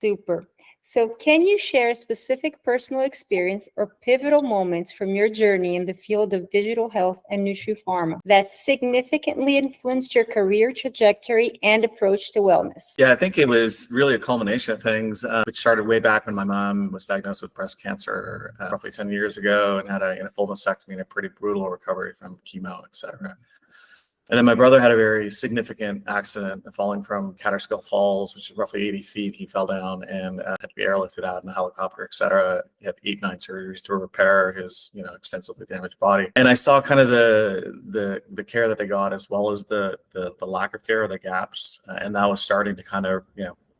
Super. So can you share a specific personal experience or pivotal moments from your journey in the field of digital health and Nutri-Pharma that significantly influenced your career trajectory and approach to wellness? Yeah, I think it was really a culmination of things, which started way back when my mom was diagnosed with breast cancer roughly 10 years ago and had a full mastectomy and a pretty brutal recovery from chemo, et cetera. And then my brother had a very significant accident falling from Catterskill Falls, which is roughly 80 feet. He fell down and had to be airlifted out in a helicopter, et cetera. He had 8-9 surgeries to repair his, extensively damaged body. And I saw kind of the care that they got, as well as the lack of care, the gaps, and that was starting to kind of,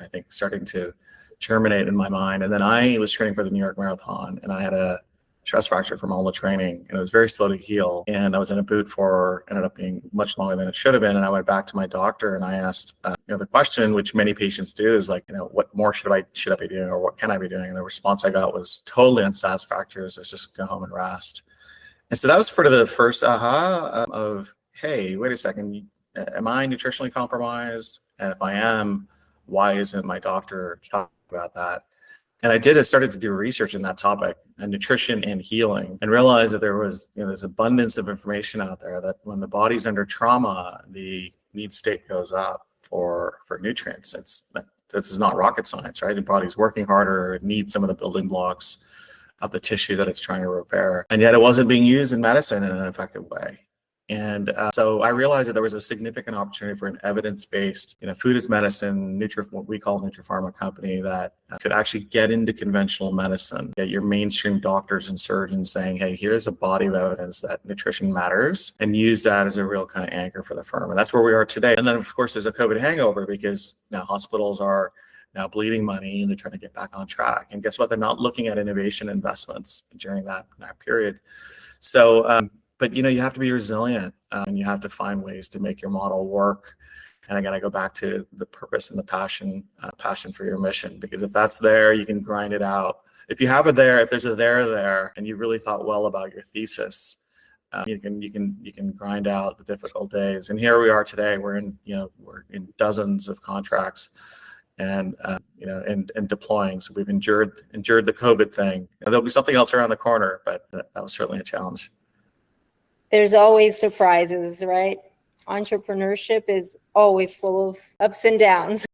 I think starting to germinate in my mind. And then I was training for the New York Marathon, and I had a stress fracture from all the training, and it was very slow to heal. And I was in a boot for, ended up being much longer than it should have been. And I went back to my doctor and I asked, the question which many patients do is like, what more should I be doing, or what can I be doing? And the response I got was totally unsatisfactory. It's just go home and rest. And so that was sort of the first aha of, hey, wait a second, am I nutritionally compromised? And if I am, why isn't my doctor talking about that? And I started to do research in that topic, nutrition and healing, and realized that there was, there's abundance of information out there that when the body's under trauma, the need state goes up for nutrients. This is not rocket science, right? The body's working harder, it needs some of the building blocks of the tissue that it's trying to repair. And yet it wasn't being used in medicine in an effective way. And so I realized that there was a significant opportunity for an evidence-based, food as medicine, what we call Nutri-Pharma company that could actually get into conventional medicine, get your mainstream doctors and surgeons saying, hey, here's a body of evidence that nutrition matters, and use that as a real kind of anchor for the firm. And that's where we are today. And then, of course, there's a COVID hangover because now hospitals are now bleeding money and they're trying to get back on track. And guess what? They're not looking at innovation investments during that period. So, but you have to be resilient, and you have to find ways to make your model work. And again, I go back to the purpose and the passion for your mission, because if that's there, you can grind it out. If you have it there, if there's a there, and you really thought well about your thesis, you can grind out the difficult days. And here we are today. We're in dozens of contracts, and deploying. So we've endured the COVID thing. There'll be something else around the corner, but that was certainly a challenge. There's always surprises, right? Entrepreneurship is always full of ups and downs.